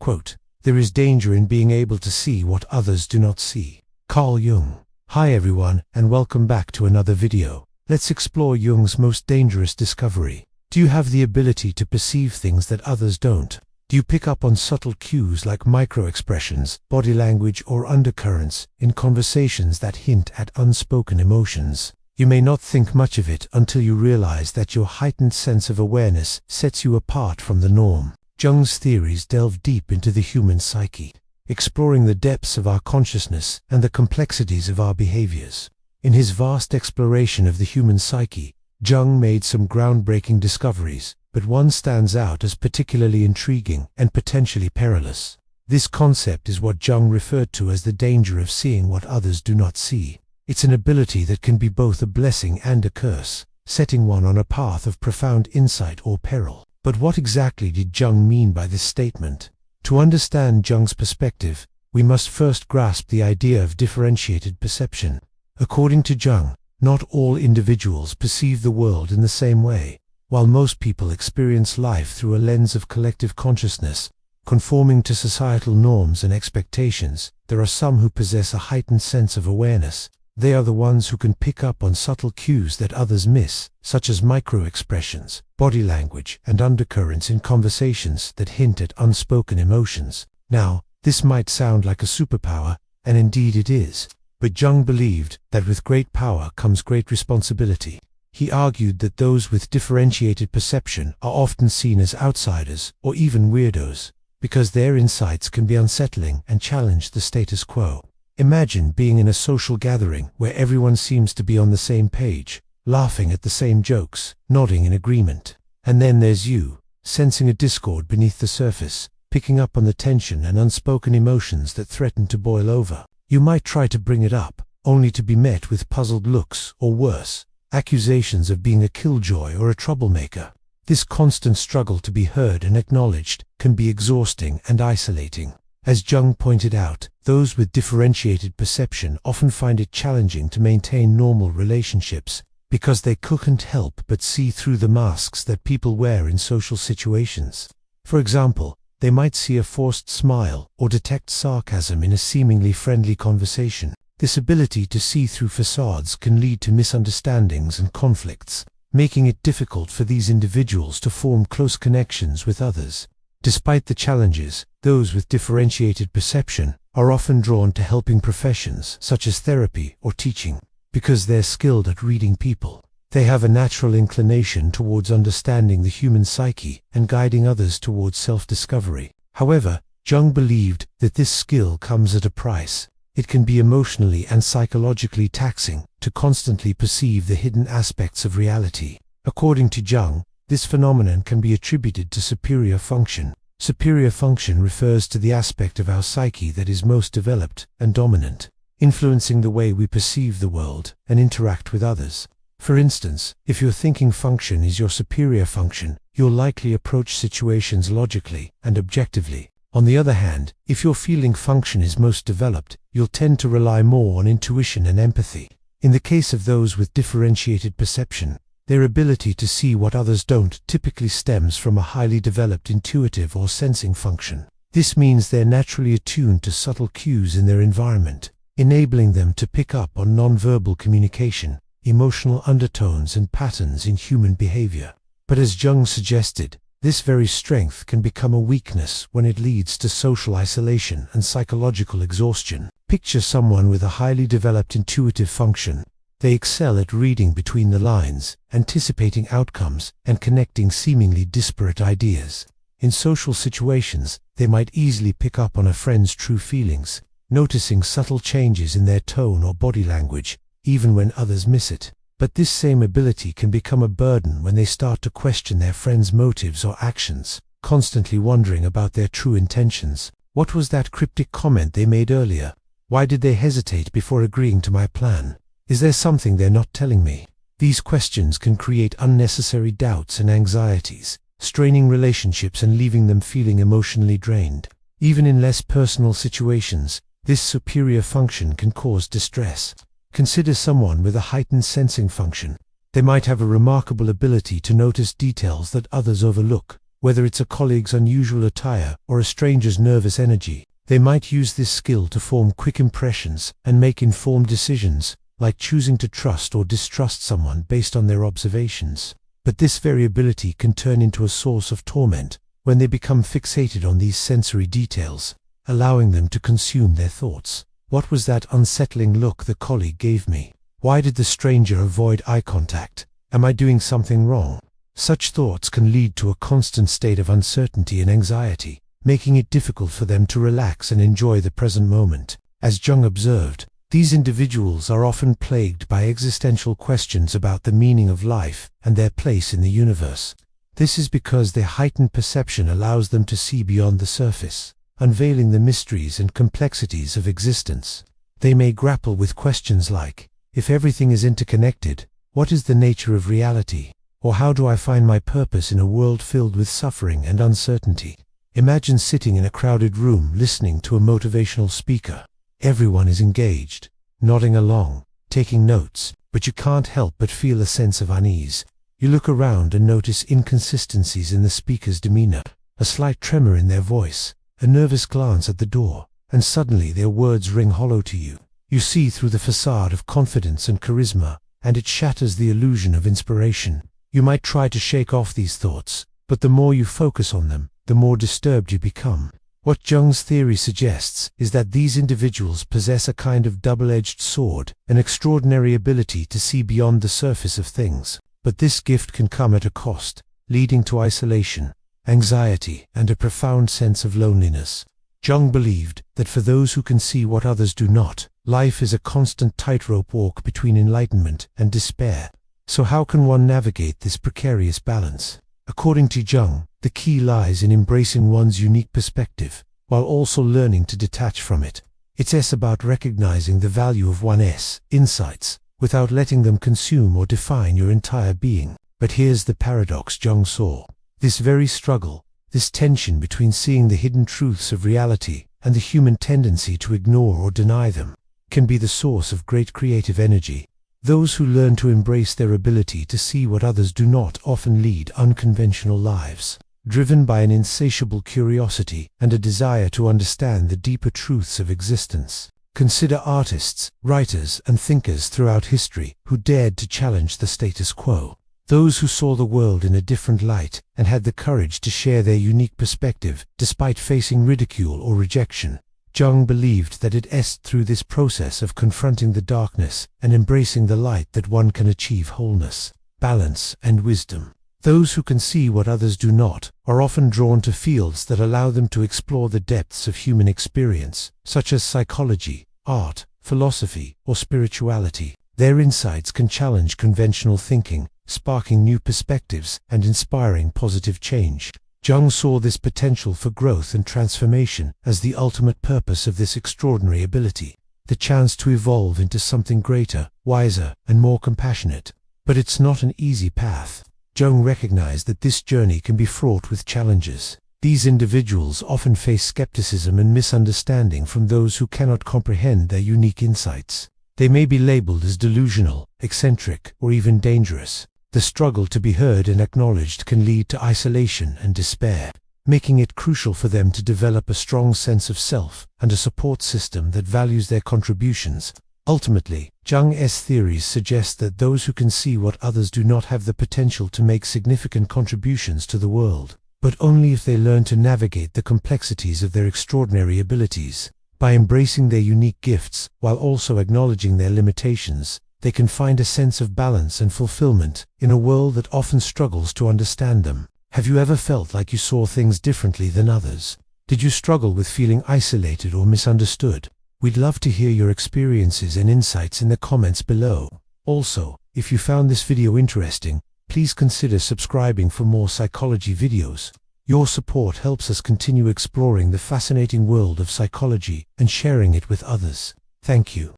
Quote, "There is danger in being able to see what others do not see." Carl Jung. Hi everyone, and welcome back to another video. Let's explore Jung's most dangerous discovery. Do you have the ability to perceive things that others don't? Do you pick up on subtle cues like micro-expressions, body language, or undercurrents in conversations that hint at unspoken emotions? You may not think much of it until you realize that your heightened sense of awareness sets you apart from the norm. Jung's theories delve deep into the human psyche, exploring the depths of our consciousness and the complexities of our behaviors. In his vast exploration of the human psyche, Jung made some groundbreaking discoveries, but one stands out as particularly intriguing and potentially perilous. This concept is what Jung referred to as the danger of seeing what others do not see. It's an ability that can be both a blessing and a curse, setting one on a path of profound insight or peril. But what exactly did Jung mean by this statement? To understand Jung's perspective, we must first grasp the idea of differentiated perception. According to Jung, not all individuals perceive the world in the same way. While most people experience life through a lens of collective consciousness, conforming to societal norms and expectations, there are some who possess a heightened sense of awareness. They are the ones who can pick up on subtle cues that others miss, such as micro-expressions, body language, and undercurrents in conversations that hint at unspoken emotions. Now, this might sound like a superpower, and indeed it is, but Jung believed that with great power comes great responsibility. He argued that those with differentiated perception are often seen as outsiders or even weirdos, because their insights can be unsettling and challenge the status quo. Imagine being in a social gathering where everyone seems to be on the same page, laughing at the same jokes, nodding in agreement. And then there's you, sensing a discord beneath the surface, picking up on the tension and unspoken emotions that threaten to boil over. You might try to bring it up, only to be met with puzzled looks, or worse, accusations of being a killjoy or a troublemaker. This constant struggle to be heard and acknowledged can be exhausting and isolating. As Jung pointed out, those with differentiated perception often find it challenging to maintain normal relationships because they couldn't help but see through the masks that people wear in social situations. For example, they might see a forced smile or detect sarcasm in a seemingly friendly conversation. This ability to see through facades can lead to misunderstandings and conflicts, making it difficult for these individuals to form close connections with others. Despite the challenges, those with differentiated perception are often drawn to helping professions such as therapy or teaching. Because they're skilled at reading people, they have a natural inclination towards understanding the human psyche and guiding others towards self-discovery. However, Jung believed that this skill comes at a price. It can be emotionally and psychologically taxing to constantly perceive the hidden aspects of reality. According to Jung, this phenomenon can be attributed to superior function. Superior function refers to the aspect of our psyche that is most developed and dominant, influencing the way we perceive the world and interact with others. For instance, if your thinking function is your superior function, you'll likely approach situations logically and objectively. On the other hand, if your feeling function is most developed, you'll tend to rely more on intuition and empathy. In the case of those with differentiated perception, their ability to see what others don't typically stems from a highly developed intuitive or sensing function. This means they're naturally attuned to subtle cues in their environment, enabling them to pick up on nonverbal communication, emotional undertones, and patterns in human behavior. But as Jung suggested, this very strength can become a weakness when it leads to social isolation and psychological exhaustion. Picture someone with a highly developed intuitive function. They excel at reading between the lines, anticipating outcomes, and connecting seemingly disparate ideas. In social situations, they might easily pick up on a friend's true feelings, noticing subtle changes in their tone or body language, even when others miss it. But this same ability can become a burden when they start to question their friend's motives or actions, constantly wondering about their true intentions. What was that cryptic comment they made earlier? Why did they hesitate before agreeing to my plan? Is there something they're not telling me? These questions can create unnecessary doubts and anxieties, straining relationships and leaving them feeling emotionally drained. Even in less personal situations, this superior function can cause distress. Consider someone with a heightened sensing function. They might have a remarkable ability to notice details that others overlook, Whether it's a colleague's unusual attire or a stranger's nervous energy, they might use this skill to form quick impressions and make informed decisions, like choosing to trust or distrust someone based on their observations. But this variability can turn into a source of torment when they become fixated on these sensory details, allowing them to consume their thoughts. What was that unsettling look the colleague gave me? Why did the stranger avoid eye contact? Am I doing something wrong? Such thoughts can lead to a constant state of uncertainty and anxiety, making it difficult for them to relax and enjoy the present moment. As Jung observed, these individuals are often plagued by existential questions about the meaning of life and their place in the universe. This is because their heightened perception allows them to see beyond the surface, unveiling the mysteries and complexities of existence. They may grapple with questions like, if everything is interconnected, what is the nature of reality? Or how do I find my purpose in a world filled with suffering and uncertainty? Imagine sitting in a crowded room listening to a motivational speaker. Everyone is engaged, nodding along, taking notes, but you can't help but feel a sense of unease. You look around and notice inconsistencies in the speaker's demeanor, a slight tremor in their voice, a nervous glance at the door, and suddenly their words ring hollow to you. You see through the facade of confidence and charisma, and it shatters the illusion of inspiration. You might try to shake off these thoughts, but the more you focus on them, the more disturbed you become. What Jung's theory suggests is that these individuals possess a kind of double-edged sword, an extraordinary ability to see beyond the surface of things. But this gift can come at a cost, leading to isolation, anxiety, and a profound sense of loneliness. Jung believed that for those who can see what others do not, life is a constant tightrope walk between enlightenment and despair. So how can one navigate this precarious balance? According to Jung, the key lies in embracing one's unique perspective, while also learning to detach from it. It's about recognizing the value of one's insights, without letting them consume or define your entire being. But here's the paradox Jung saw. This very struggle, this tension between seeing the hidden truths of reality and the human tendency to ignore or deny them, can be the source of great creative energy. Those who learn to embrace their ability to see what others do not often lead unconventional lives, driven by an insatiable curiosity and a desire to understand the deeper truths of existence. Consider artists, writers, and thinkers throughout history who dared to challenge the status quo. Those who saw the world in a different light and had the courage to share their unique perspective despite facing ridicule or rejection. Jung believed that it's through this process of confronting the darkness and embracing the light that one can achieve wholeness, balance, and wisdom. Those who can see what others do not are often drawn to fields that allow them to explore the depths of human experience, such as psychology, art, philosophy, or spirituality. Their insights can challenge conventional thinking, sparking new perspectives and inspiring positive change. Jung saw this potential for growth and transformation as the ultimate purpose of this extraordinary ability, the chance to evolve into something greater, wiser, and more compassionate. But it's not an easy path. Jung recognized that this journey can be fraught with challenges. These individuals often face skepticism and misunderstanding from those who cannot comprehend their unique insights. They may be labeled as delusional, eccentric, or even dangerous. The struggle to be heard and acknowledged can lead to isolation and despair, making it crucial for them to develop a strong sense of self and a support system that values their contributions. Ultimately, Jung's theories suggest that those who can see what others do not have the potential to make significant contributions to the world, but only if they learn to navigate the complexities of their extraordinary abilities. By embracing their unique gifts, while also acknowledging their limitations, they can find a sense of balance and fulfillment in a world that often struggles to understand them. Have you ever felt like you saw things differently than others? Did you struggle with feeling isolated or misunderstood? We'd love to hear your experiences and insights in the comments below. Also, if you found this video interesting, please consider subscribing for more psychology videos. Your support helps us continue exploring the fascinating world of psychology and sharing it with others. Thank you.